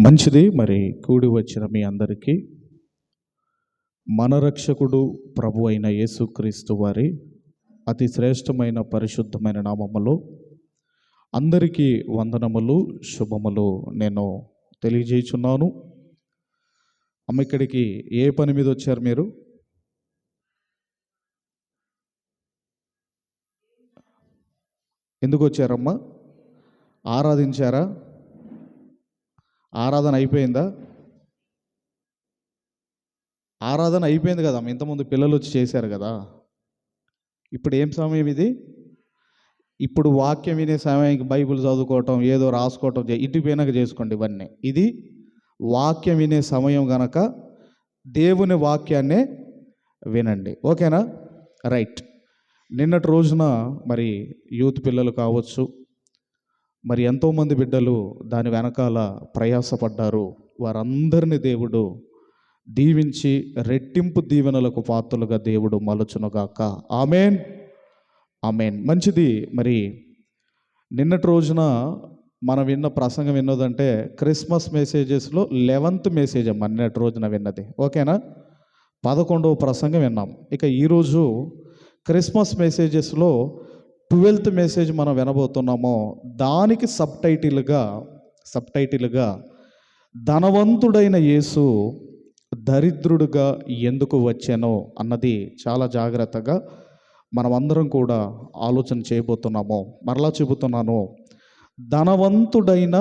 మంచిది. మరి కూడి వచ్చిన మీ అందరికీ మన రక్షకుడు ప్రభు అయిన యేసుక్రీస్తు వారి అతి శ్రేష్టమైన పరిశుద్ధమైన నామములో అందరికీ వందనములు, శుభములు నేను తెలియజేయుచున్నాను. అమ్మ, ఇక్కడికి ఏ పని మీద వచ్చారు మీరు? ఎందుకు వచ్చారమ్మా? ఆరాధించారా? ఆరాధన అయిపోయిందా? ఆరాధన అయిపోయింది కదా. ఇంతకుముందు పిల్లలు వచ్చి చేశారు కదా. ఇప్పుడు ఏం సమయం ఇది? ఇప్పుడు వాక్యం వినే సమయానికి బైబిల్ చదువుకోవటం, ఏదో రాసుకోవటం ఇంటి పోయినాక చేసుకోండి. ఇవన్నీ ఇది వాక్యం వినే సమయం గనక దేవుని వాక్యాన్నే వినండి. ఓకేనా? రైట్. నిన్నటి రోజున మరి యూత్ పిల్లలు కావచ్చు, మరి ఎంతోమంది బిడ్డలు దాని వెనకాల ప్రయాసపడ్డారు. వారందరినీ దేవుడు దీవించి రెట్టింపు దీవెనలకు పాత్రలుగా దేవుడు మలుచునుగాక. Amen, amen. మంచిది. మరి నిన్నటి రోజున మనం విన్న ప్రసంగం విన్నదంటే క్రిస్మస్ మెసేజెస్లో 11th మెసేజ్ అమ్మ నిన్నటి రోజున విన్నది. ఓకేనా? 11వ ప్రసంగం విన్నాం. ఇక ఈరోజు క్రిస్మస్ మెసేజెస్లో 12th మెసేజ్ మనం వినబోతున్నామో దానికి సబ్ టైటిల్గా ధనవంతుడైన యేసు దరిద్రుడుగా ఎందుకు వచ్చానో అన్నది చాలా జాగ్రత్తగా మనమందరం కూడా ఆలోచన చేయబోతున్నాము. మరలా చెబుతున్నాను, ధనవంతుడైన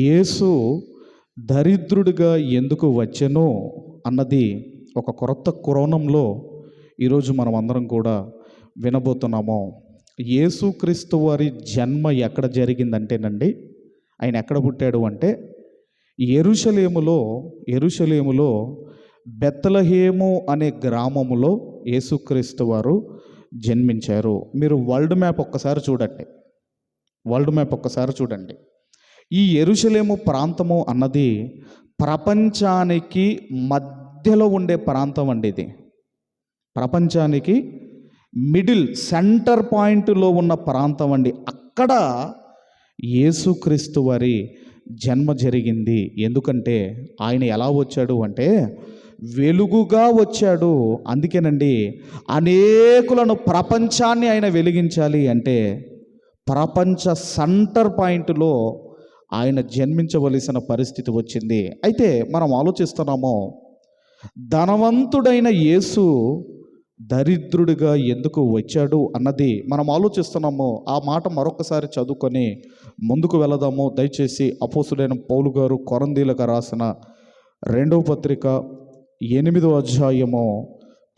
యేసు దరిద్రుడిగా ఎందుకు వచ్చానో అన్నది ఒక కొత్త కోణంలో ఈరోజు మనం అందరం కూడా వినబోతున్నాము. యేసుక్రీస్తు వారి జన్మ ఎక్కడ జరిగిందంటేనండి, ఆయన ఎక్కడ పుట్టాడు అంటే యెరూషలేములో బెత్లెహేము అనే గ్రామములో యేసుక్రీస్తు వారు జన్మించారు. మీరు వరల్డ్ మ్యాప్ ఒక్కసారి చూడండి. ఈ యెరూషలేము ప్రాంతము అన్నది ప్రపంచానికి మధ్యలో ఉండే ప్రాంతం అండి. ఇది ప్రపంచానికి మిడిల్ సెంటర్ పాయింట్లో ఉన్న ప్రాంతం అండి. అక్కడ యేసుక్రీస్తు వారి జన్మ జరిగింది. ఎందుకంటే ఆయన ఎలా వచ్చాడు అంటే వెలుగుగా వచ్చాడు. అందుకేనండి అనేకులను, ప్రపంచాన్ని ఆయన వెలిగించాలి అంటే ప్రపంచ సెంటర్ పాయింట్లో ఆయన జన్మించవలసిన పరిస్థితి వచ్చింది. అయితే మనం ఆలోచిస్తున్నాము, ధనవంతుడైన యేసు దరిద్రుడిగా ఎందుకు వచ్చాడు అన్నది మనం ఆలోచిస్తున్నాము. ఆ మాట మరొకసారి చదువుకొని ముందుకు వెళదాము. దయచేసి అపోస్తులైన పౌలు గారు కొరింథీయులకు రాసిన 2వ పత్రిక 8వ అధ్యాయము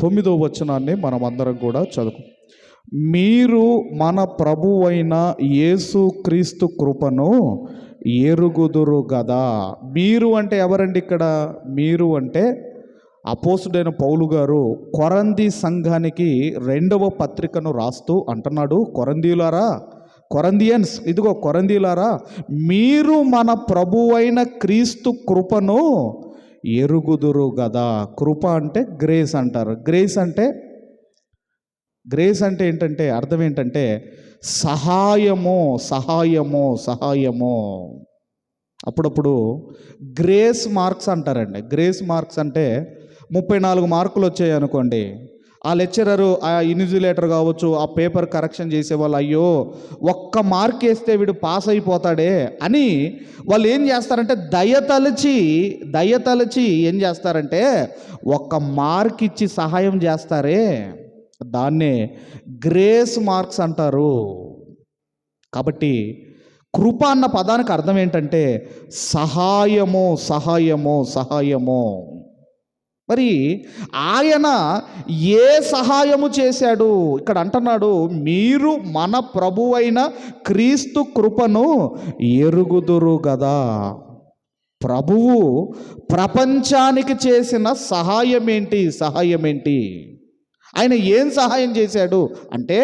9వ వచనాన్ని మనం అందరం కూడా చదువు. మీరు మన ప్రభువైన యేసుక్రీస్తు కృపను ఎరుగుదురు గదా. మీరు అంటే ఎవరండి ఇక్కడ? మీరు అంటే అపోస్తుడైన పౌలు గారు కొరంథీ సంఘానికి 2వ పత్రికను రాస్తూ అంటున్నాడు, కొరంథీయులారా, మీరు మన ప్రభువైన క్రీస్తు కృపను ఎరుగుదురు గదా. కృప అంటే గ్రేస్ అంటారు. గ్రేస్ అంటే ఏంటంటే అర్థం ఏంటంటే సహాయము. అప్పుడప్పుడు గ్రేస్ మార్క్స్ అంటారండి. గ్రేస్ మార్క్స్ అంటే 34 మార్కులు వచ్చాయి అనుకోండి, ఆ లెక్చరరు, ఆ ఇన్విజిలేటర్ కావచ్చు, ఆ పేపర్ కరెక్షన్ చేసేవాళ్ళు, అయ్యో ఒక్క మార్క్ వేస్తే వీడు పాస్ అయిపోతాడే అని వాళ్ళు ఏం చేస్తారంటే దయతలచి ఏం చేస్తారంటే ఒక్క మార్క్ ఇచ్చి సహాయం చేస్తారే, దాన్నే గ్రేస్ మార్క్స్ అంటారు. కాబట్టి కృప అన్న పదానికి అర్థం ఏంటంటే సహాయము. మరి ఆయన ఏ సహాయము చేశాడు? ఇక్కడ అంటున్నాడు, మీరు మన ప్రభువైన క్రీస్తు కృపను ఎరుగుదురు గదా. ప్రభువు ప్రపంచానికి చేసిన సహాయం ఏంటి? ఆయన ఏం సహాయం చేశాడు అంటే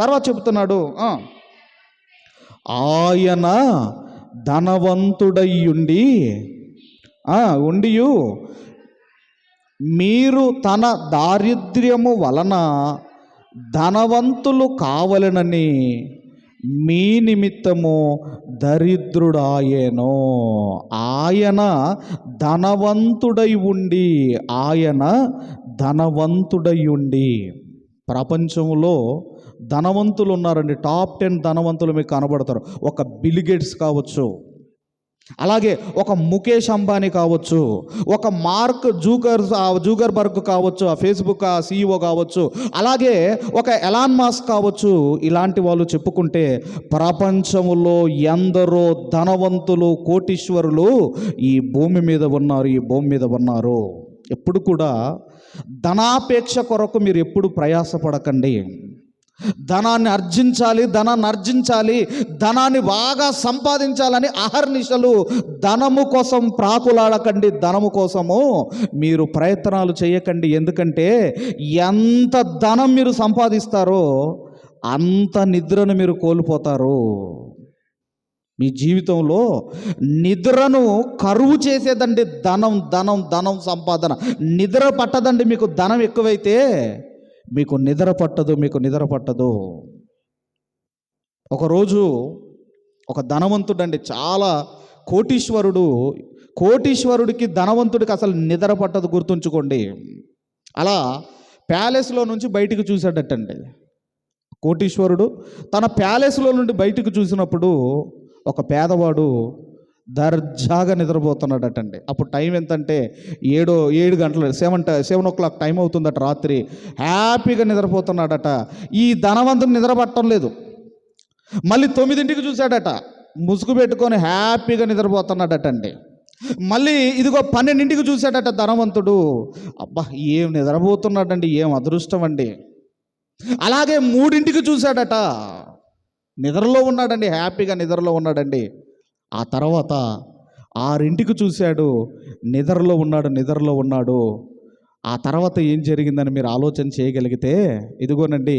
తర్వాత చెబుతున్నాడు, ఆయన ధనవంతుడయ్యుండి మీరు తన దారిద్ర్యము వలన ధనవంతులు కావాలనని మీ నిమిత్తము దరిద్రుడాయెను. ఆయన ధనవంతుడై ఉండి, ఆయన ధనవంతుడై ఉండి. ప్రపంచంలో ధనవంతులు ఉన్నారండి. టాప్ 10 ధనవంతులు మీకు కనబడతారు. ఒక బిల్ గేట్స్ కావచ్చు, అలాగే ఒక ముఖేష్ అంబానీ కావచ్చు, ఒక మార్క్ జూకర్బర్గ్ కావచ్చు, ఆ ఫేస్బుక్ CEO కావచ్చు, అలాగే ఒక ఎలాన్ మాస్క్ కావచ్చు. ఇలాంటి వాళ్ళు చెప్పుకుంటే ప్రపంచంలో ఎందరో ధనవంతులు, కోటీశ్వరులు ఈ భూమి మీద ఉన్నారు. ఎప్పుడు కూడా ధనాపేక్ష కొరకు మీరు ఎప్పుడు ప్రయాసపడకండి. ధనాన్ని అర్జించాలి, ధనాన్ని బాగా సంపాదించాలని అహర్నిశలు ధనము కోసం ప్రాకులాడకండి. ధనము కోసము మీరు ప్రయత్నాలు చేయకండి. ఎందుకంటే ఎంత ధనం మీరు సంపాదిస్తారో అంత నిద్రను మీరు కోల్పోతారు. మీ జీవితంలో నిద్రను కరువు చేసేదండి ధనం సంపాదన. నిద్ర పట్టదండి. మీకు ధనం ఎక్కువైతే మీకు నిద్ర పట్టదు. ఒకరోజు ఒక ధనవంతుడండి, చాలా కోటీశ్వరుడికి ధనవంతుడికి అసలు నిద్ర పట్టదు, గుర్తుంచుకోండి. అలా ప్యాలెస్లో నుంచి బయటికి చూశాడటండి. కోటీశ్వరుడు తన ప్యాలెస్లో నుండి బయటికి చూసినప్పుడు ఒక పేదవాడు దర్జాగా నిద్రపోతున్నాడటండి. అప్పుడు టైం ఎంతంటే 7 గంటలు, 7 o'clock టైం అవుతుందట రాత్రి. హ్యాపీగా నిద్రపోతున్నాడట. ఈ ధనవంతుడు నిద్ర పట్టడం లేదు. మళ్ళీ 9ంటికి చూశాడట, ముసుగు పెట్టుకొని హ్యాపీగా నిద్రపోతున్నాడటండి. మళ్ళీ ఇదిగో 12ంటికి చూశాడట ధనవంతుడు. అబ్బా, ఏం నిద్రపోతున్నాడండి, ఏం అదృష్టం అండి. అలాగే 3ంటికి చూశాడట, నిద్రలో ఉన్నాడండి, హ్యాపీగా నిద్రలో ఉన్నాడండి. ఆ తర్వాత 6ంటికి చూశాడు, నిద్రలో ఉన్నాడు. ఆ తర్వాత ఏం జరిగిందని మీరు ఆలోచన చేయగలిగితే, ఇదిగోనండి,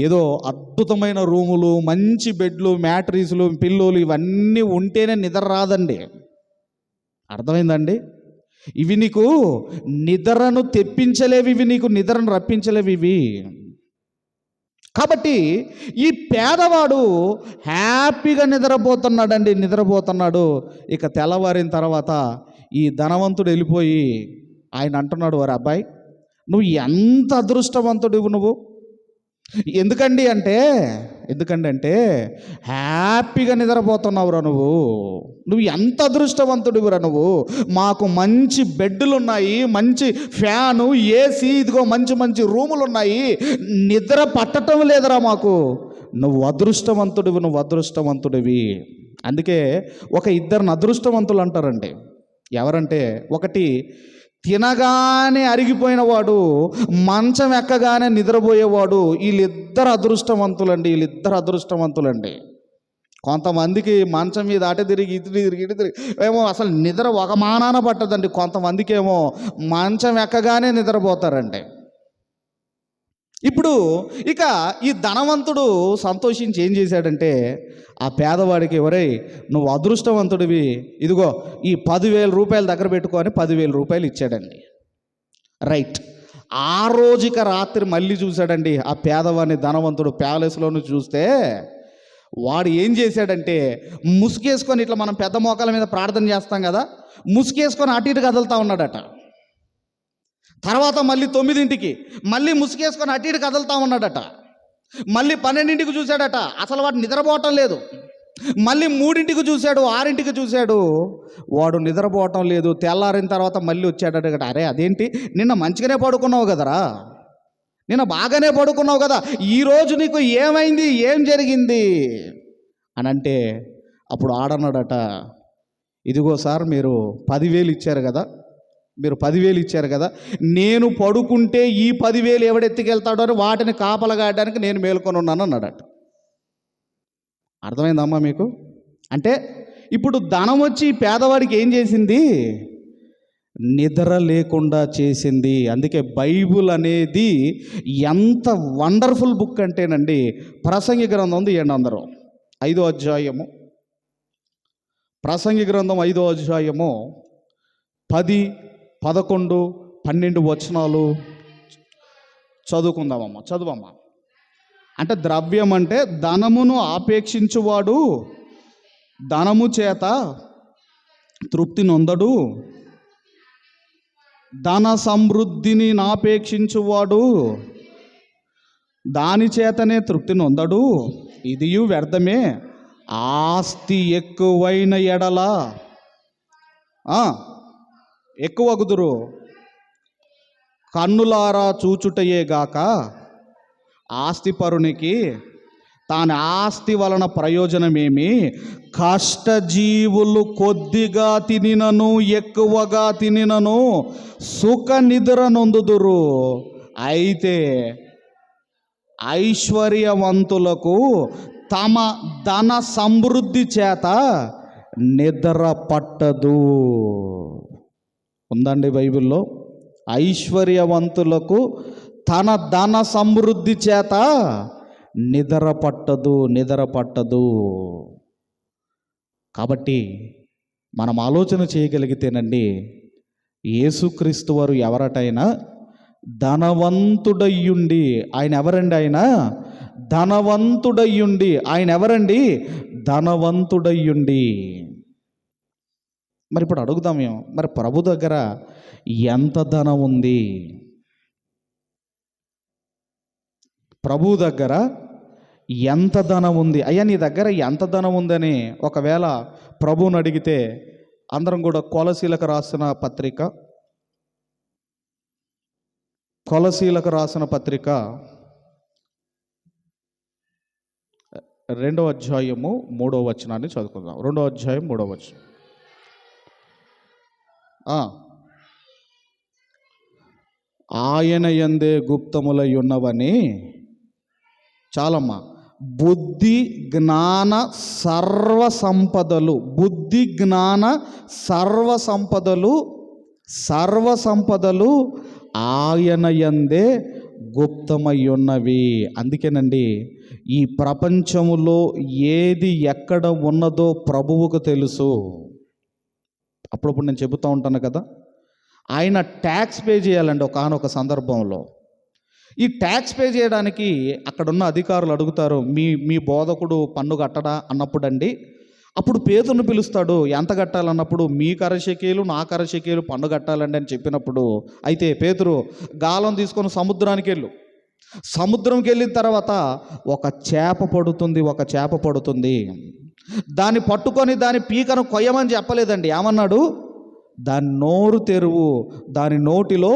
ఏదో అద్భుతమైన రూములు, మంచి బెడ్లు, మ్యాట్రీస్లు, పిల్లోలు ఇవన్నీ ఉంటేనే నిద్ర రాదండి. అర్థమైందండి? ఇవి నీకు నిద్రను తెప్పించలేవి, ఇవి నీకు నిద్రను రప్పించలేవి ఇవి. కాబట్టి ఈ పేదవాడు హ్యాపీగా నిద్రపోతున్నాడు. ఇక తెల్లవారిన తర్వాత ఈ ధనవంతుడు వెళ్ళిపోయి ఆయన అంటున్నాడు, వారి అబ్బాయి, నువ్వు ఎంత అదృష్టవంతుడివి నువ్వు. ఎందుకండి అంటే హ్యాపీగా నిద్రపోతున్నావురా నువ్వు ఎంత అదృష్టవంతుడివిరా నువ్వు. మాకు మంచి బెడ్లు ఉన్నాయి, మంచి ఫ్యాను, AC, ఇదిగో మంచి రూములు ఉన్నాయి, నిద్ర పట్టడం లేదురా మాకు. నువ్వు అదృష్టవంతుడివి. అందుకే ఒక 2 అదృష్టవంతులు అంటారండి. ఎవరంటే, ఒకటి తినగానే అరిగిపోయిన వాడు, మంచం ఎక్కగానే నిద్రపోయేవాడు. వీళ్ళిద్దరు అదృష్టవంతులండి. కొంతమందికి మంచం మీద అటు తిరిగి ఇటు తిరిగి ఏమో అసలు నిద్ర ఒక మానాన పట్టదండి. కొంతమందికి ఏమో మంచం ఎక్కగానే నిద్రపోతారండి. ఇప్పుడు ఇక ఈ ధనవంతుడు సంతోషించి ఏం చేశాడంటే, ఆ పేదవాడికి, ఒరేయ్ నువ్వు అదృష్టవంతుడివి, ఇదిగో ఈ 10,000 రూపాయలు దగ్గర పెట్టుకొని 10,000 రూపాయలు ఇచ్చాడండి. రైట్. ఆ రోజుక రాత్రి మళ్ళీ చూశాడండి ఆ పేదవాడిని ధనవంతుడు. ప్యాలెస్లోని చూస్తే వాడు ఏం చేశాడంటే, ముసుగేసుకొని, ఇట్లా మనం పెద్ద మోకాల మీద ప్రార్థన చేస్తాం కదా, ముసుగేసుకొని అటు ఇటు కదులుతూ ఉన్నాడట. తర్వాత మళ్ళీ 9ంటికి మళ్ళీ ముసుగేసుకొని అటు ఇటు కదులుతూ ఉన్నాడట. మళ్ళీ 12ంటికి చూశాడట, అసలు వాడు నిద్రపోవటం లేదు. మళ్ళీ 3ంటికి చూశాడు, 6ంటికి చూశాడు, వాడు నిద్రపోవటం లేదు. తెల్లారిన తర్వాత మళ్ళీ వచ్చాడట. అరే అదేంటి, నిన్న మంచిగానే పడుకున్నావు కదరా, నిన్న బాగానే పడుకున్నావు కదా, ఈరోజు నీకు ఏమైంది, ఏం జరిగింది అని అంటే, అప్పుడు ఆడన్నాడట, ఇదిగో సార్ మీరు 10,000 ఇచ్చారు కదా, నేను పడుకుంటే ఈ 10,000 ఎవడెత్తుకెళ్తాడో అని వాటిని కాపలగాయడానికి నేను మేల్కొని ఉన్నాను అన్నాడట. అర్థమైందమ్మా మీకు? అంటే ఇప్పుడు ధనం వచ్చి పేదవాడికి ఏం చేసింది? నిద్ర లేకుండా చేసింది. అందుకే బైబుల్ అనేది ఎంత వండర్ఫుల్ బుక్ అంటేనండి, ప్రసంగి గ్రంథం ఉంది, 5వ అధ్యాయము, ప్రసంగి గ్రంథం 5వ అధ్యాయము 10, 11, 12 వచనాలు చదువుకుందామమ్మా. చదువమ్మా. అంటే ద్రవ్యం అంటే ధనమును ఆపేక్షించువాడు ధనము చేత తృప్తి నొందడు, ధన సమృద్ధిని నాపేక్షించువాడు దాని చేతనే తృప్తి నొందడు, ఇదియు వ్యర్థమే. ఆస్తి ఎక్కువైన ఎడల ఎక్కువగుదురు, కన్నులారా చూచుటయే గాక ఆస్తిపరునికి తాని ఆస్తి వలన ప్రయోజనమేమి? కష్టజీవులు కొద్దిగా తినినను ఎక్కువగా తినినను సుఖ నిద్ర నొందుదురు, అయితే ఐశ్వర్యవంతులకు తమ ధన సమృద్ధి చేత నిద్ర పట్టదు. ఉందండి బైబిల్లో. ఐశ్వర్యవంతులకు తన ధన సమృద్ధి చేత నిద్ర పట్టదు. కాబట్టి మనం ఆలోచన చేయగలిగితేనండి, యేసుక్రీస్తు వారు ఎవరటైనా ధనవంతుడయ్యుండి, ఆయన ఎవరండి? ఆయన ధనవంతుడయ్యుండి. ఆయన ఎవరండి? ధనవంతుడయ్యుండి. మరి ఇప్పుడు అడుగుదాం మేము, మరి ప్రభు దగ్గర ఎంత ధనం ఉంది? ప్రభు దగ్గర ఎంత ధనం ఉంది? అయ్యా నీ దగ్గర ఎంత ధనం ఉందని ఒకవేళ ప్రభువుని అడిగితే, అందరం కూడా కొలసీలకు రాసిన పత్రిక 2వ అధ్యాయము 3వ వచనాన్ని చదువుకుందాం. 2వ అధ్యాయం 3వ వచనం. ఆయన యందే గుప్తములై ఉన్నవని, చాలమ్మా, బుద్ధి జ్ఞాన సర్వ సంపదలు ఆయన యందే గుప్తమై ఉన్నవి. అందుకేనండి, ఈ ప్రపంచములో ఏది ఎక్కడ ఉన్నదో ప్రభువుకు తెలుసు. అప్పుడప్పుడు నేను చెబుతూ ఉంటాను కదా, ఆయన ట్యాక్స్ పే చేయాలండి ఒకానొక సందర్భంలో. ఈ ట్యాక్స్ పే చేయడానికి అక్కడున్న అధికారులు అడుగుతారు, మీ బోధకుడు పన్ను కట్టడా అన్నప్పుడు అండి, అప్పుడు పేతురును పిలుస్తాడు. ఎంత కట్టాలన్నప్పుడు, మీ కరశకేలు నా కరశకేలు పన్ను కట్టాలండి అని చెప్పినప్పుడు, అయితే పేతురు గాలం తీసుకొని సముద్రంకి వెళ్ళిన తర్వాత ఒక చేప పడుతుంది. దాన్ని పట్టుకొని దాని పీకను కొయ్యమని చెప్పలేదండి. ఏమన్నాడు? దాని నోరు తెరువు, దాని నోటిలో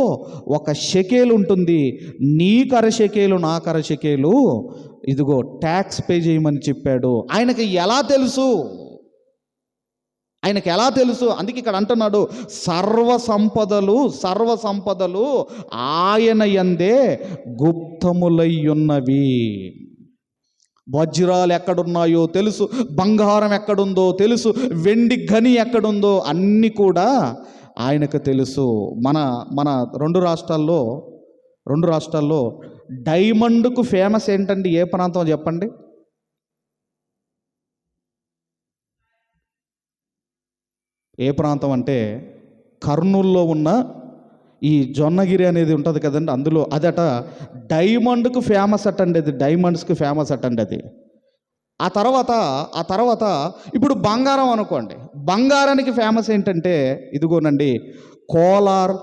ఒక షెకేలు ఉంటుంది, నీ కరశకేలు నా కరశకేలు, ఇదిగో ట్యాక్స్ పే చేయమని చెప్పాడు. ఆయనకి ఎలా తెలుసు? అందుకే ఇక్కడ అంటున్నాడు, సర్వ సంపదలు ఆయన యందే గుప్తములై ఉన్నవి. వజ్రాలు ఎక్కడున్నాయో తెలుసు, బంగారం ఎక్కడుందో తెలుసు, వెండి గని ఎక్కడుందో అన్నీ కూడా ఆయనకు తెలుసు. మన రెండు రాష్ట్రాల్లో డైమండ్కు ఫేమస్ ఏంటండి? ఏ ప్రాంతం చెప్పండి? ఏ ప్రాంతం అంటే కర్నూలులో ఉన్న ఈ జొన్నగిరి అనేది ఉంటుంది కదండి, అందులో అదట డైమండ్కు ఫేమస్ అటండి. అది డైమండ్స్కి ఫేమస్ అటండి అది. ఆ తర్వాత ఇప్పుడు బంగారం అనుకోండి, బంగారానికి ఫేమస్ ఏంటంటే ఇదిగోనండి, Kolar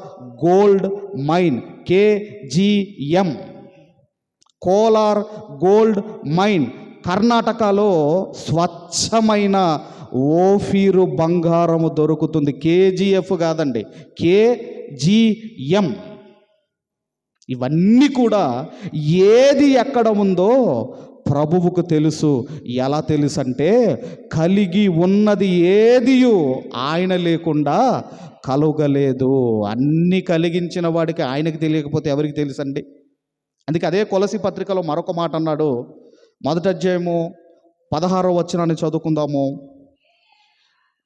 gold mine, KGM, Kolar gold mine. కర్ణాటకలో స్వచ్ఛమైన ఓఫీరు బంగారము దొరుకుతుంది. KGF కాదండి, KGM. ఇవన్నీ కూడా ఏది ఎక్కడ ఉందో ప్రభువుకు తెలుసు. ఎలా తెలుసు అంటే, కలిగి ఉన్నది ఏదియు ఆయన లేకుండా కలుగలేదు. అన్నీ కలిగించిన వాడికి ఆయనకి తెలియకపోతే ఎవరికి తెలుసండి? అందుకే అదే కొలసి పత్రికలో మరొక మాట అన్నాడు. 1వ అధ్యాయము 16వ వచనాన్ని చదువుకుందాము.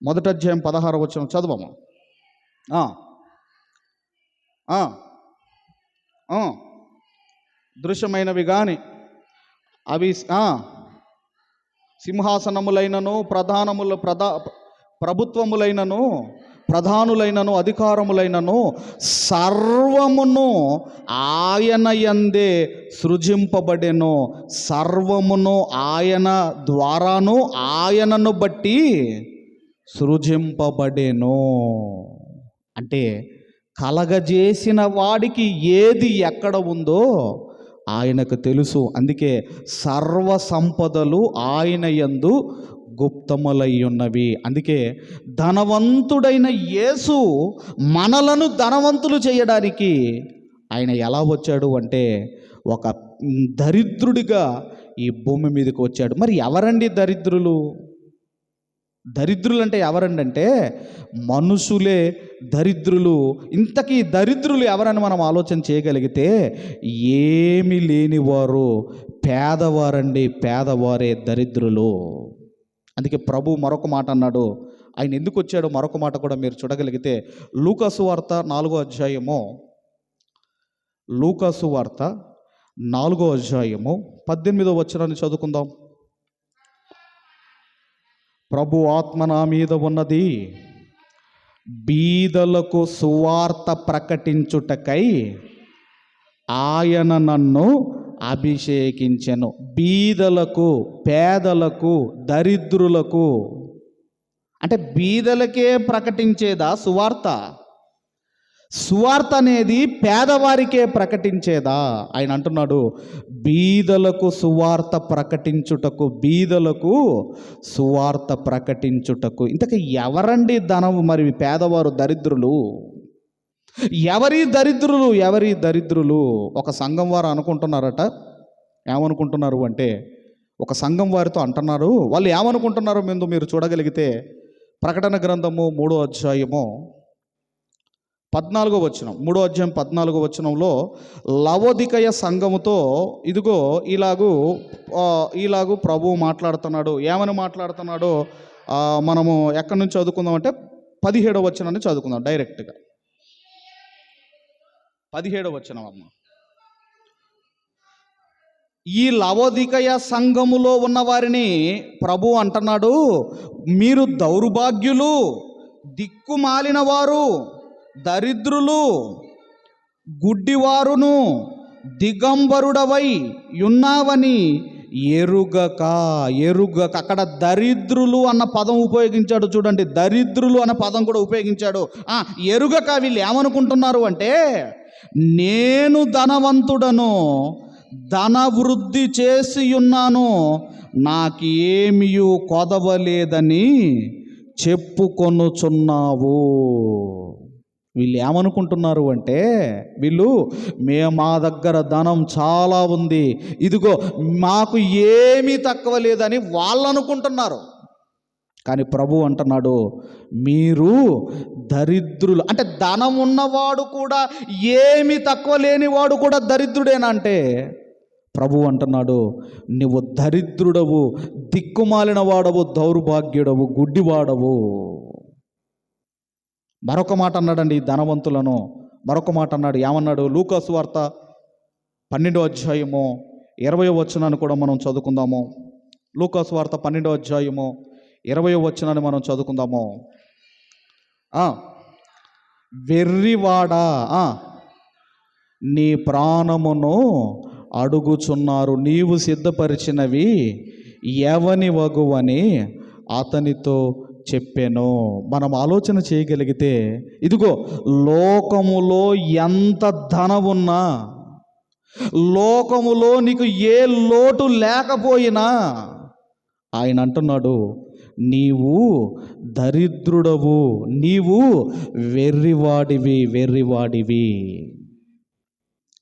1వ అధ్యాయం 16వ వచనం చదువము. దృశ్యమైనవి కానీ అవి సింహాసనములైనను ప్రభుత్వములైనను ప్రధానులైనను అధికారములైనను సర్వమును ఆయన యందే సృజింపబడెను. సర్వమును ఆయన ద్వారాను ఆయనను బట్టి సృజింపబడెను. అంటే కలగజేసిన వాడికి ఏది ఎక్కడ ఉందో ఆయనకు తెలుసు. అందుకే సర్వ సంపదలు ఆయన యందు గుప్తములై ఉన్నవి. అందుకే ధనవంతుడైన యేసు మనలను ధనవంతులు చేయడానికి ఆయన ఎలా వచ్చాడు అంటే ఒక దరిద్రుడిగా ఈ భూమి మీదకి వచ్చాడు. మరి ఎవరండి దరిద్రులు? దరిద్రులు అంటే ఎవరండి అంటే మనుషులే దరిద్రులు. ఇంతకీ దరిద్రులు ఎవరని మనం ఆలోచన చేయగలిగితే ఏమీ లేనివారు, పేదవారండి. పేదవారే దరిద్రులు. అందుకే ప్రభు మరొక మాట అన్నాడు. ఆయన ఎందుకు వచ్చాడో మరొక మాట కూడా మీరు చూడగలిగితే లూకాసు వార్త 4వ అధ్యాయము, లూకాసు వార్త 4వ అధ్యాయము 18వ వచనాన్ని చదువుకుందాం. ప్రభు ఆత్మ నా మీద ఉన్నది, బీదలకు సువార్త ప్రకటించుటకై ఆయన నన్ను అభిషేకించెను. బీదలకు, పేదలకు, దరిద్రులకు అంటే బీదలకే ప్రకటించేదా సువార్త? సువార్త అనేది పేదవారికే ప్రకటించేదా? ఆయన అంటున్నాడు బీదలకు సువార్త ప్రకటించుటకు, బీదలకు సువార్త ప్రకటించుటకు. ఇంతకీ ఎవరండి ధనము? మరి పేదవారు దరిద్రులు. ఎవరి దరిద్రులు? ఎవరి దరిద్రులు? ఒక సంఘం వారు అనుకుంటున్నారట. ఏమనుకుంటున్నారు అంటే ఒక సంఘం వారితో అంటున్నారు. వాళ్ళు ఏమనుకుంటున్నారో ముందు మీరు చూడగలిగితే ప్రకటన గ్రంథము 3వ అధ్యాయము 14వ వచనం, 3వ అధ్యాయం 14వ వచనంలో లవోదికయ సంఘముతో ఇదిగో ఇలాగూ ప్రభువు మాట్లాడుతున్నాడు. ఏమని మాట్లాడుతున్నాడో మనము ఎక్కడి నుంచి చదువుకుందామంటే 17వ వచనాన్ని చదువుకుందాం డైరెక్ట్గా. 17వ వచనం అమ్మ. ఈ లవోదికయ సంఘములో ఉన్న వారిని ప్రభు అంటున్నాడు, మీరు దౌర్భాగ్యులు, దిక్కుమాలిన వారు, దరిద్రులు, గుడ్డివారును, దిగంబరుడవై ఉన్నావని ఎరుగక. అక్కడ దరిద్రులు అన్న పదం ఉపయోగించాడు చూడండి. దరిద్రులు అన్న పదం కూడా ఉపయోగించాడు. ఎరుగక వీళ్ళు ఏమనుకుంటున్నారు అంటే నేను ధనవంతుడను, ధన వృద్ధి చేసి ఉన్నాను, నాకేమీ కొదవలేదని చెప్పుకొనుచున్నావు. వీళ్ళు ఏమనుకుంటున్నారు అంటే మా దగ్గర ధనం చాలా ఉంది, ఇదిగో మాకు ఏమీ తక్కువ లేదని వాళ్ళు అనుకుంటున్నారు. కానీ ప్రభు అంటున్నాడు మీరు దరిద్రులు. అంటే ధనం ఉన్నవాడు కూడా, ఏమీ తక్కువ లేనివాడు కూడా దరిద్రుడేనా అంటే ప్రభు అంటున్నాడు నువ్వు దరిద్రుడవు, దిక్కుమాలిన వాడవు, దౌర్భాగ్యుడవు, గుడ్డివాడవు. మరొక మాట అన్నాడండి ధనవంతులను. మరొక మాట అన్నాడు. ఏమన్నాడు? లూకాసు వార్త 12వ అధ్యాయము 20వ వచనాన్ని కూడా మనం చదువుకుందాము. లూకాసు వార్త 12వ అధ్యాయము 20వ వచనాన్ని మనం చదువుకుందాము. వెర్రివాడా, నీ ప్రాణమును అడుగుచున్నారు, నీవు సిద్ధపరిచినవి ఎవని వగువని అతనితో చెప్పాను. మనం ఆలోచన చేయగలిగితే ఇదిగో లోకములో ఎంత ధనమున్నా, లోకములో నీకు ఏ లోటు లేకపోయినా ఆయన అంటున్నాడు నీవు దరిద్రుడవు, నీవు వెర్రివాడివి.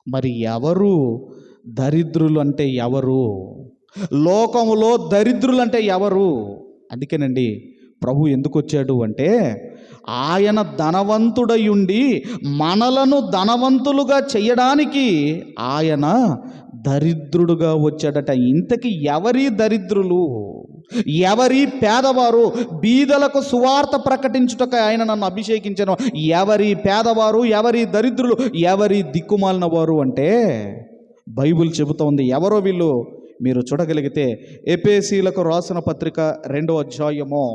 మరి ఎవరు దరిద్రులు అంటే ఎవరు? లోకములో దరిద్రులు అంటే ఎవరు? అందుకేనండి ప్రభు ఎందుకు వచ్చాడు అంటే ఆయన ధనవంతుడయుండి మనలను ధనవంతులుగా చేయడానికి ఆయన దరిద్రుడుగా వచ్చాడట. ఇంతకీ ఎవరి దరిద్రులు, ఎవరి పేదవారు? బీదలకు సువార్త ప్రకటించుటకు ఆయన నన్ను అభిషేకించను. ఎవరి పేదవారు, ఎవరి దరిద్రులు, ఎవరి దిక్కుమాలిన వారు అంటే బైబిల్ చెబుతోంది. ఎవరో వీళ్ళు మీరు చూడగలిగితే ఎఫెసీయులకు రాసిన పత్రిక 2వ అధ్యాయము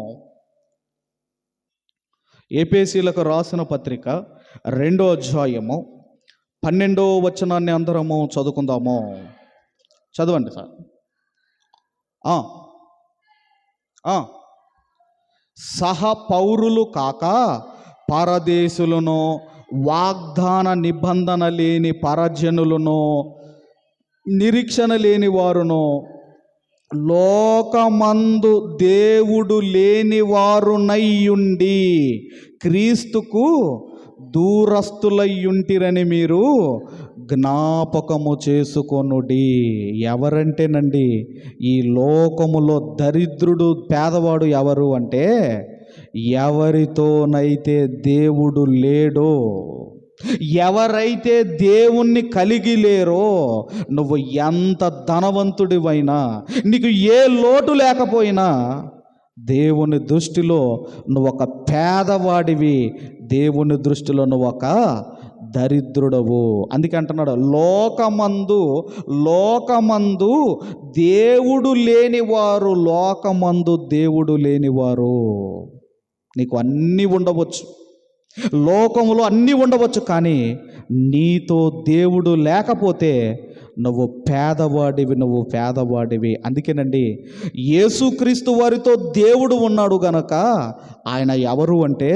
ఎఫెసీయులకు రాసిన పత్రిక 2వ అధ్యాయము 12వ వచనాన్ని అందరము చదువుకుందాము. చదవండి సార్. ఆ, ఆ. సహ పౌరులు కాక పరదేశులను, వాగ్దాన నిబంధన లేని పరజనులను, నిరీక్షణ లేని వారును, లోకమందు దేవుడు లేని వారునయ్యుండి క్రీస్తుకు దూరస్తులయ్యుంటిరని మీరు జ్ఞాపకము చేసుకొనుడి. ఎవరంటేనండి, ఈ లోకములో దరిద్రుడు, పేదవాడు ఎవరు అంటే, ఎవరితోనైతే దేవుడు లేడో, ఎవరైతే దేవుణ్ణి కలిగి లేరో, నువ్వు ఎంత ధనవంతుడివైనా, నీకు ఏ లోటు లేకపోయినా, దేవుని దృష్టిలో నువ్వు ఒక పేదవాడివి, దేవుని దృష్టిలో నువ్వు ఒక దరిద్రుడవు. అందుకే అంటున్నాడు, లోకమందు దేవుడు లేనివారు, లోకమందు దేవుడు లేనివారు. నీకు అన్నీ ఉండవచ్చు, లోకములో అన్నీ ఉండవచ్చు, కానీ నీతో దేవుడు లేకపోతే నువ్వు పేదవాడివి. అందుకేనండి, యేసుక్రీస్తు వారితో దేవుడు ఉన్నాడు గనక ఆయన ఎవరు అంటే,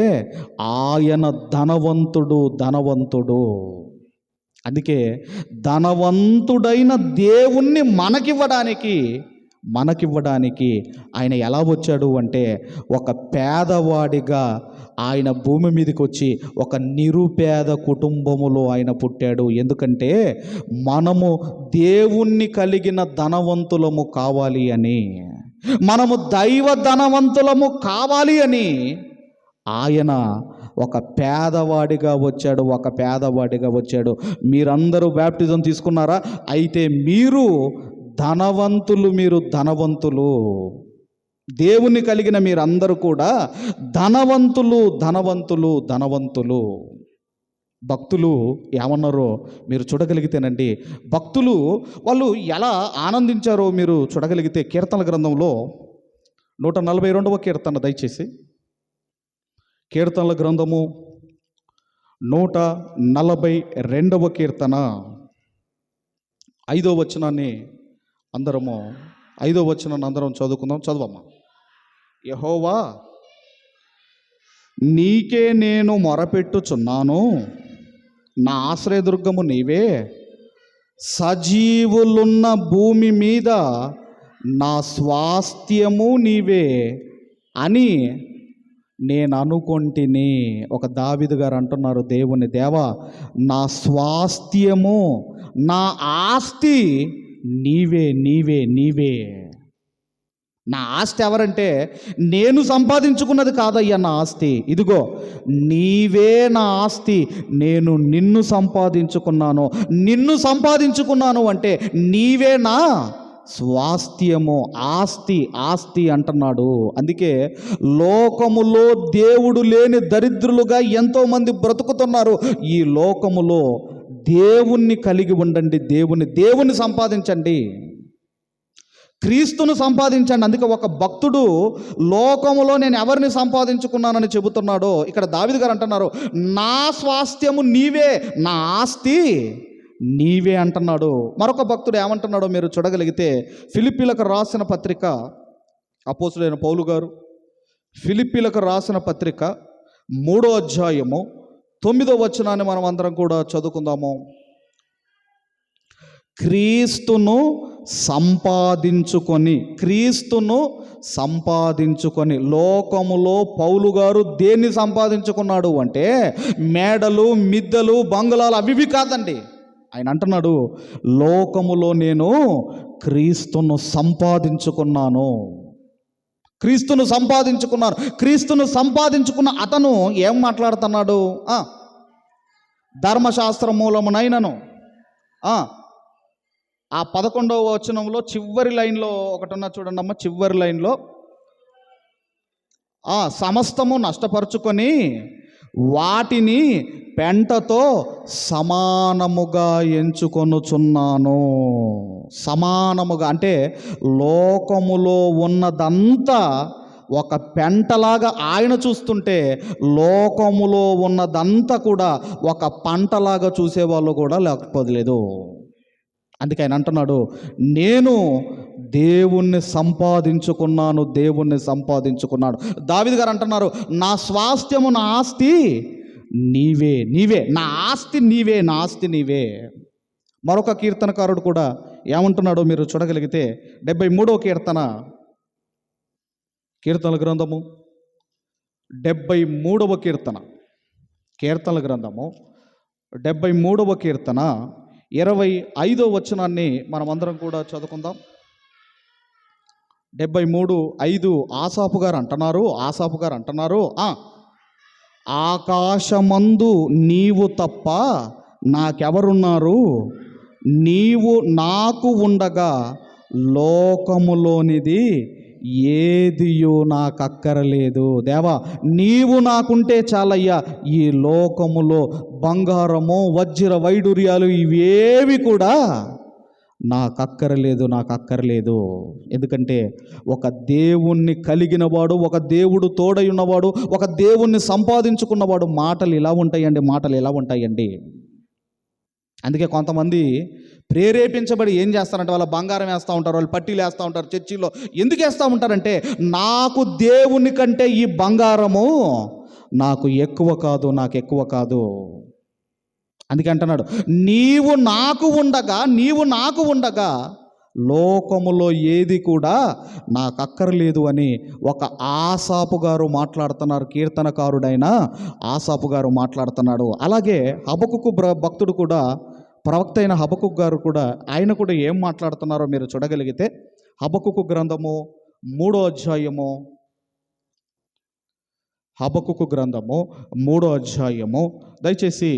ఆయన ధనవంతుడు. అందుకే ధనవంతుడైన దేవుణ్ణి మనకివ్వడానికి ఆయన ఎలా వచ్చాడు అంటే, ఒక పేదవాడిగా ఆయన భూమి మీదకి వచ్చి ఒక నిరుపేద కుటుంబములో ఆయన పుట్టాడు. ఎందుకంటే మనము దేవుణ్ణి కలిగిన ధనవంతులము కావాలి అని, మనము దైవ ధనవంతులము కావాలి అని ఆయన ఒక పేదవాడిగా వచ్చాడు. మీరందరూ బ్యాప్టిజం తీసుకున్నారా? అయితే మీరు ధనవంతులు. దేవుని కలిగిన మీరందరూ కూడా ధనవంతులు. భక్తులు ఏమన్నారో మీరు చూడగలిగితేనండి, భక్తులు వాళ్ళు ఎలా ఆనందించారో మీరు చూడగలిగితే, కీర్తనల గ్రంథంలో 142వ కీర్తన, దయచేసి కీర్తనల గ్రంథము 142వ కీర్తన 5వ వచనాన్ని అందరం చదువుకుందాం. చదవమ్మా. యెహోవా, నీకే నేను మొరపెట్టుచున్నాను, నా ఆశ్రయదుర్గము నీవే, సజీవులున్న భూమి మీద నా స్వాస్థ్యము నీవే అని నేను అనుకొంటిని. ఒక దావీదు గారు అంటున్నారు, దేవా, నా స్వాస్థ్యము, నా ఆస్తి నీవే. నా ఆస్తి ఎవరంటే, నేను సంపాదించుకున్నది కాదయ్యా నా ఆస్తి, ఇదిగో నీవే నా ఆస్తి, నేను నిన్ను సంపాదించుకున్నాను అంటే నీవే నా స్వాస్థ్యము, ఆస్తి అంటున్నాడు. అందుకే లోకములో దేవుడు లేని దరిద్రులుగా ఎంతోమంది బ్రతుకుతున్నారు. ఈ లోకములో దేవుణ్ణి కలిగి ఉండండి, దేవుని సంపాదించండి, క్రీస్తును సంపాదించండి. అందుకే ఒక భక్తుడు లోకములో నేను ఎవరిని సంపాదించుకున్నానని చెబుతున్నాడో, ఇక్కడ దావీదు గారు అంటున్నారు, నా స్వాస్థ్యము నీవే, నా ఆస్తి నీవే అంటున్నాడు. మరొక భక్తుడు ఏమంటున్నాడో మీరు చూడగలిగితే, ఫిలిప్పీలకు రాసిన పత్రిక, అపోస్తులైన పౌలు గారు ఫిలిప్పీలకు రాసిన పత్రిక 3వ అధ్యాయము 9వ వచనాన్ని మనం అందరం కూడా చదువుకుందాము. క్రీస్తును సంపాదించుకొని లోకములో పౌలు గారు దేన్ని సంపాదించుకున్నాడు అంటే, మేడలు, మిద్దెలు, బంగ్లాలు అవి కాదండి. ఆయన అంటున్నాడు, లోకములో నేను క్రీస్తును సంపాదించుకున్నాను. క్రీస్తును సంపాదించుకున్న అతను ఏం మాట్లాడుతున్నాడు? ధర్మశాస్త్ర మూలమునైనను, ఆ 11వ వచనంలో చివరి లైన్లో ఒకటున్నా చూడండి అమ్మ, చివరి లైన్లో, సమస్తము నష్టపరుచుకొని వాటిని పెంటతో సమానముగా ఎంచుకొనుచున్నాను. సమానముగా అంటే లోకములో ఉన్నదంతా ఒక పెంటలాగా ఆయన చూస్తుంటే లోకములో ఉన్నదంతా కూడా ఒక పంటలాగా చూసేవాళ్ళు కూడా లేకపోలేదు. అందుకే ఆయన అంటున్నాడు, నేను దేవుణ్ణి సంపాదించుకున్నాను. దావీదు గారు అంటున్నారు, నా స్వాస్థ్యము, నా ఆస్తి నీవే, నా ఆస్తి నీవే. మరొక కీర్తనకారుడు కూడా ఏమంటున్నాడో మీరు చూడగలిగితే 73వ కీర్తనల గ్రంథము 73వ కీర్తనల గ్రంథము 73వ కీర్తన 25వ వచనాన్ని మనం అందరం కూడా చదువుకుందాం. 73:5 ఆసాపు గారు అంటున్నారు, ఆకాశమందు నీవు తప్ప నాకెవరున్నారు, నీవు నాకు ఉండగా లోకములోనిది ఏదియో నాకు అక్కరలేదు. దేవా, నీవు నాకుంటే చాలయ్యా, ఈ లోకములో బంగారము వజ్ర వైడూర్యాలు ఇవేవి కూడా నాకు అక్కరలేదు. ఎందుకంటే ఒక దేవుణ్ణి కలిగినవాడు, ఒక దేవుడు తోడై ఉన్నవాడు, ఒక దేవుణ్ణి సంపాదించుకున్నవాడు మాటలు ఇలా ఉంటాయండి. అందుకే కొంతమంది ప్రేరేపించబడి ఏం చేస్తారంటే వాళ్ళ బంగారం వేస్తూ ఉంటారు, వాళ్ళు పట్టీలు వేస్తూ ఉంటారు చర్చిలో. ఎందుకు వేస్తూ ఉంటారంటే, నాకు దేవుని కంటే ఈ బంగారము నాకు ఎక్కువ కాదు. అందుకే అంటున్నాడు, నీవు నాకు ఉండగా లోకములో ఏది కూడా నాకు అక్కర్లేదు అని ఒక ఆసాపు గారు మాట్లాడుతున్నారు. కీర్తనకారుడైన ఆసాపు గారు మాట్లాడుతున్నాడు. అలాగే హబకుకు భక్తుడు కూడా, ప్రవక్త అయిన హబకుకు గారు కూడా, ఆయన కూడా ఏం మాట్లాడుతున్నారో మీరు చూడగలిగితే హబకుకు గ్రంథము 3వ అధ్యాయము, హబకుకు గ్రంథము 3వ అధ్యాయము దయచేసి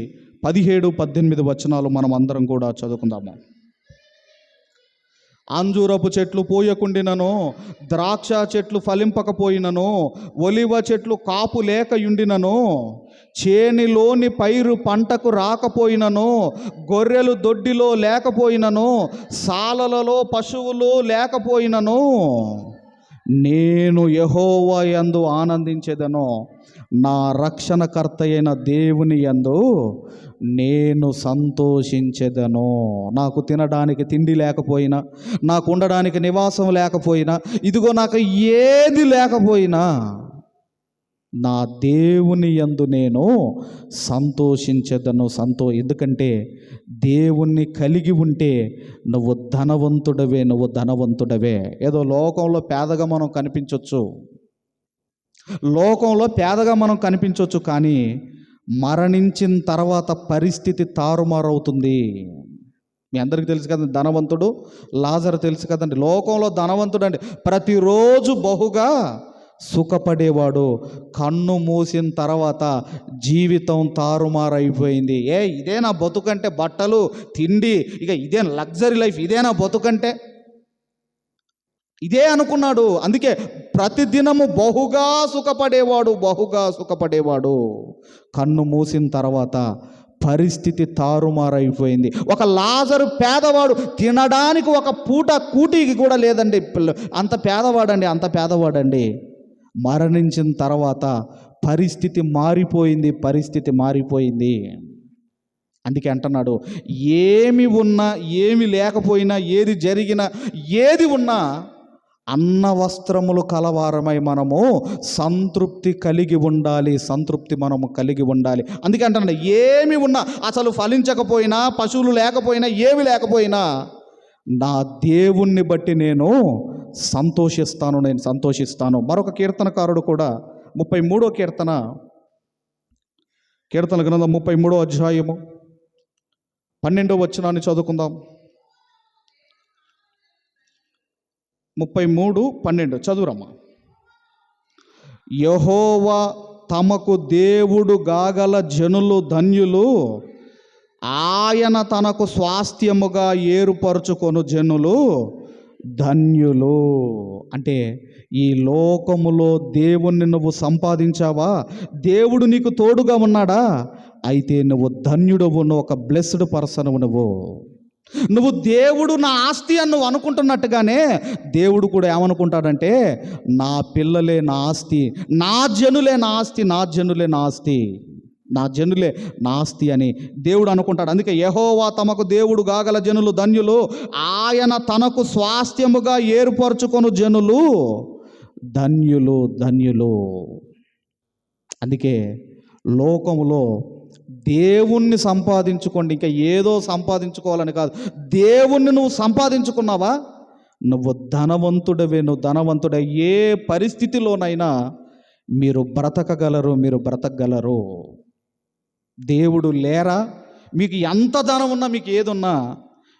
17-18 వచనాలు మనం అందరం కూడా చదువుకుందాము. అంజూరపు చెట్లు పూయకుండినను, ద్రాక్ష చెట్లు ఫలింపకపోయినను, ఒలివ చెట్లు కాపు లేకయుండినను, చేనిలోని పైరు పంటకు రాకపోయినను, గొర్రెలు దొడ్డిలో లేకపోయినను, సాలలలో పశువులు లేకపోయినను, నేను యెహోవా యందు ఆనందించెదను, నా రక్షణకర్త అయిన దేవుని యందు నేను సంతోషించెదను. నాకు తినడానికి తిండి లేకపోయినా, నాకు ఉండడానికి నివాసం లేకపోయినా, ఇదిగో నాకు ఏది లేకపోయినా, నా దేవుని యందు నేను సంతోషించెదను. ఎందుకంటే దేవుణ్ణి కలిగి ఉంటే నువ్వు ధనవంతుడవే. ఏదో లోకంలో పేదగా మనం కనిపించవచ్చు, కానీ మరణించిన తర్వాత పరిస్థితి తారుమారవుతుంది. మీ అందరికీ తెలుసు కదండి, ధనవంతుడు లాజరు తెలుసు కదండి. లోకంలో ధనవంతుడు అంటే ప్రతిరోజు బహుగా సుఖపడేవాడు, కన్ను మూసిన తర్వాత జీవితం తారుమారైపోయింది. ఇదేనా బతుకంటే? బట్టలు, తిండి, ఇక ఇదే లగ్జరీ లైఫ్, ఇదేనా బతుకంటే? ఇదే అనుకున్నాడు. అందుకే ప్రతిదినము బహుగా సుఖపడేవాడు. కన్ను మూసిన తర్వాత పరిస్థితి తారుమారైపోయింది. ఒక లాజరు పేదవాడు, తినడానికి ఒక పూట కూటికి కూడా లేదండి, అంత పేదవాడండి. మరణించిన తర్వాత పరిస్థితి మారిపోయింది. అందుకే అంటున్నాడు, ఏమి ఉన్నా, ఏమి లేకపోయినా, ఏది జరిగినా, ఏది ఉన్నా అన్న వస్త్రములు కలవారమై మనము సంతృప్తి మనము కలిగి ఉండాలి. అందుకే అంటున్నాడు, ఏమి ఉన్నా, అసలు ఫలించకపోయినా, పశువులు లేకపోయినా, ఏమి లేకపోయినా, నా దేవుణ్ణి బట్టి నేను సంతోషిస్తాను. మరొక కీర్తనకారుడు కూడా 33వ కీర్తన గ్రంథం 33వ అధ్యాయము 12వ వచనాన్ని చదువుకుందాం. 33:12 చదువురమ్మా. యెహోవా తమకు దేవుడు గాగల జనులు ధన్యులు, ఆయన తనకు స్వాస్థ్యముగా ఏర్పరచుకొను జనులు ధన్యులు. అంటే ఈ లోకములో దేవుణ్ణి నువ్వు సంపాదించావా, దేవుడు నీకు తోడుగా ఉన్నాడా, అయితే నువ్వు ధన్యుడవు, నువ్వు ఒక బ్లెస్డ్ పర్సన్ నువ్వు. నువ్వు దేవుడు నా ఆస్తి అని నువ్వు అనుకుంటున్నట్టుగానే దేవుడు కూడా ఏమనుకుంటాడంటే నా పిల్లలే నా ఆస్తి, నా జనులే నా ఆస్తి, నా జనులే నా ఆస్తి, నా జనులే నా ఆస్తి అని దేవుడు అనుకుంటాడు. అందుకే యెహోవా తమకు దేవుడు గాగల జనులు ధన్యులు, ఆయన తనకు స్వాస్థ్యముగా ఏర్పరచుకొను జనులు ధన్యులు ధన్యులు. అందుకే లోకములో దేవుణ్ణి సంపాదించుకోండి, ఇంకా ఏదో సంపాదించుకోవాలని కాదు. దేవుణ్ణి నువ్వు సంపాదించుకున్నావా, నువ్వు ధనవంతుడవే. నువ్వు ధనవంతుడే. ఏ పరిస్థితిలోనైనా మీరు బ్రతకగలరు, మీరు బ్రతకగలరు. దేవుడు లేరా, మీకు ఎంత ధనం ఉన్నా, మీకు ఏదున్నా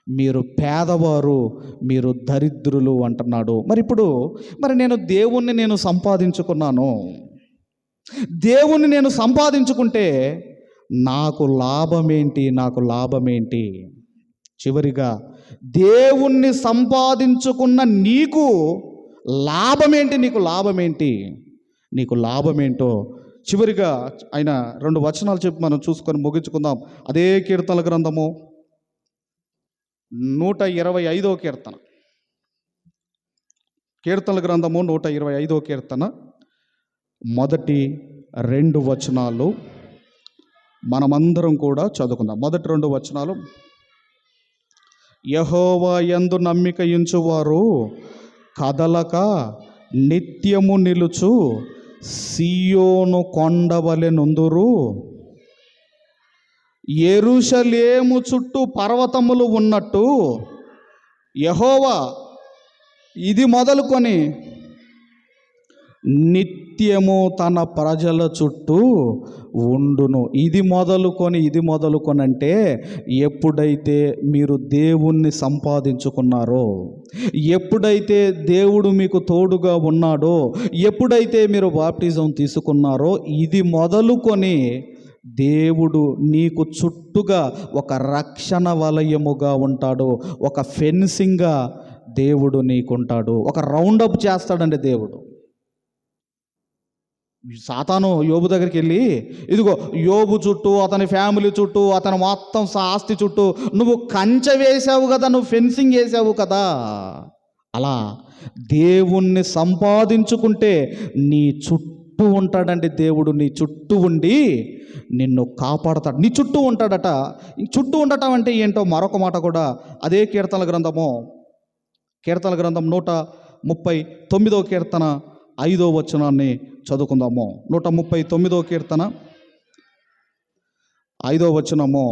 మీరు పేదవారు, మీరు దరిద్రులు అంటున్నాడు. మరి నేను దేవుణ్ణి నేను సంపాదించుకున్నాను, దేవుణ్ణి నేను సంపాదించుకుంటే నాకు లాభమేంటి, నాకు లాభమేంటి? చివరిగా దేవుణ్ణి సంపాదించుకున్న నీకు లాభమేంటి, నీకు లాభమేంటి, నీకు లాభమేంటో చివరిగా ఆయన 2 వచనాలు చెప్పి మనం చూసుకొని ముగించుకుందాం. అదే కీర్తనల గ్రంథము 125వ కీర్తన, కీర్తనల గ్రంథము 125వ కీర్తన మొదటి 2 వచనాలు మనమందరం కూడా చదువుకుందాం. మొదటి 2 వచనాలు. యెహోవా యందు నమ్మిక ఉంచువారు కదలక నిత్యము నిలుచు సీయోను కొండవలె నుందురు. యెరూషలేము చుట్టూ పర్వతములు ఉన్నట్టు యెహోవా ఇది మొదలుకొని నిత్యము తన ప్రజల చుట్టూ ఉండును. ఇది మొదలుకొని అంటే ఎప్పుడైతే మీరు దేవుణ్ణి సంపాదించుకున్నారో, ఎప్పుడైతే దేవుడు మీకు తోడుగా ఉన్నాడో, ఎప్పుడైతే మీరు బాప్టిజం తీసుకున్నారో, ఇది మొదలుకొని దేవుడు నీకు చుట్టూగా ఒక రక్షణ వలయముగా ఉంటాడు, ఒక ఫెన్సింగ్గా దేవుడు నీకుంటాడు, ఒక రౌండప్ చేస్తాడండి దేవుడు. సాతాను యోబు దగ్గరికి వెళ్ళి, ఇదిగో యోబు చుట్టూ, అతని ఫ్యామిలీ చుట్టూ, అతని మొత్తం ఆస్తి చుట్టూ నువ్వు కంచె వేసావు కదా, నువ్వు ఫెన్సింగ్ వేసావు కదా. అలా దేవుణ్ణి సంపాదించుకుంటే నీ చుట్టూ ఉంటాడండి దేవుడు. నీ చుట్టూ ఉండి నిన్ను కాపాడతాడు, నీ చుట్టూ ఉంటాడట. చుట్టూ ఉండటం అంటే ఏంటో మరొక మాట కూడా అదే కీర్తనల గ్రంథం 139వ కీర్తన 5వ వచనాన్ని చదువుకుందాము. 139వ కీర్తన 5వ వచనము.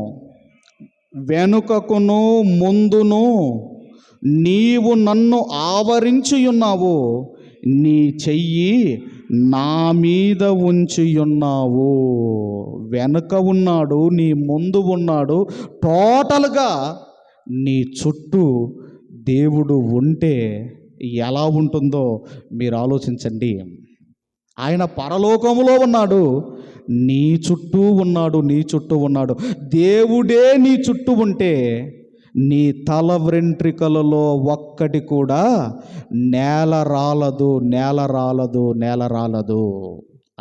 వెనుకకును ముందును నీవు నన్ను ఆవరించి ఉన్నావు, నీ చెయ్యి నా మీద ఉంచి ఉన్నావు. వెనుక ఉన్నాడు, నీ ముందు ఉన్నాడు, టోటల్గా నీ చుట్టూ దేవుడు ఉంటే ఎలా ఉంటుందో మీరు ఆలోచించండి. ఆయన పరలోకములో ఉన్నాడు, నీ చుట్టూ ఉన్నాడు, నీ చుట్టూ ఉన్నాడు. దేవుడే నీ చుట్టూ ఉంటే నీ తల వెంట్రుకలలో ఒక్కటి కూడా నేల రాలదు.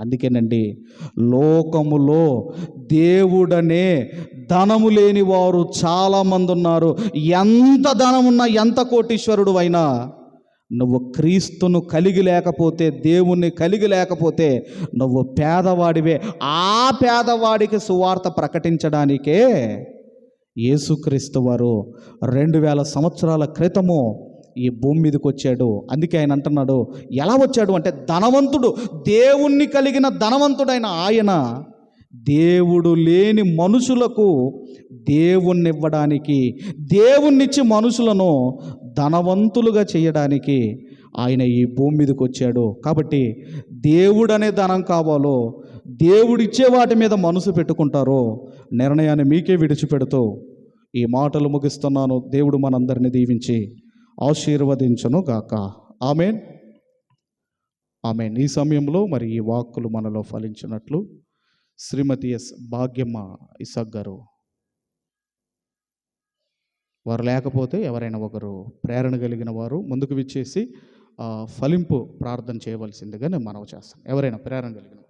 అందుకేనండి లోకములో దేవుడనే ధనము లేని వారు చాలామంది ఉన్నారు. ఎంత ధనమున్నా, ఎంత కోటీశ్వరుడు అయినా, నువ్వు క్రీస్తును కలిగి లేకపోతే, దేవుణ్ణి కలిగి లేకపోతే నువ్వు పేదవాడివే. ఆ పేదవాడికి సువార్త ప్రకటించడానికే యేసుక్రీస్తు వారు 2000 సంవత్సరాల క్రితము ఈ భూమి మీదకి వచ్చాడు. అందుకే ఆయన అంటున్నాడు, ఎలా వచ్చాడు అంటే ధనవంతుడు, దేవుణ్ణి కలిగిన ధనవంతుడైన ఆయన దేవుడు లేని మనుషులకు దేవుణ్ణి ఇవ్వడానికి, దేవుణ్ణిచ్చి మనుషులను ధనవంతులుగా చేయడానికి ఆయన ఈ భూమి మీదకి వచ్చాడు. కాబట్టి దేవుడనే ధనం కావాలో, దేవుడిచ్చే వాటి మీద మనసు పెట్టుకుంటారో నిర్ణయాన్ని మీకే విడిచిపెడుతూ ఈ మాటలు ముగిస్తున్నాను. దేవుడు మనందరిని దీవించి ఆశీర్వదించును గాక. ఆమేన్, ఆమేన్. ఈ సమయంలో మరి ఈ వాక్కులు మనలో ఫలించినట్లు శ్రీమతి ఎస్ భాగ్యమ్మ ఇసాక్ గారు, వారు లేకపోతే ఎవరైనా ఒకరు ప్రేరణ కలిగిన వారు ముందుకు విచ్చేసి ఫలింపు ప్రార్థన చేయవలసిందిగా నేను మనవి చేస్తాను. ఎవరైనా ప్రేరణ కలిగిన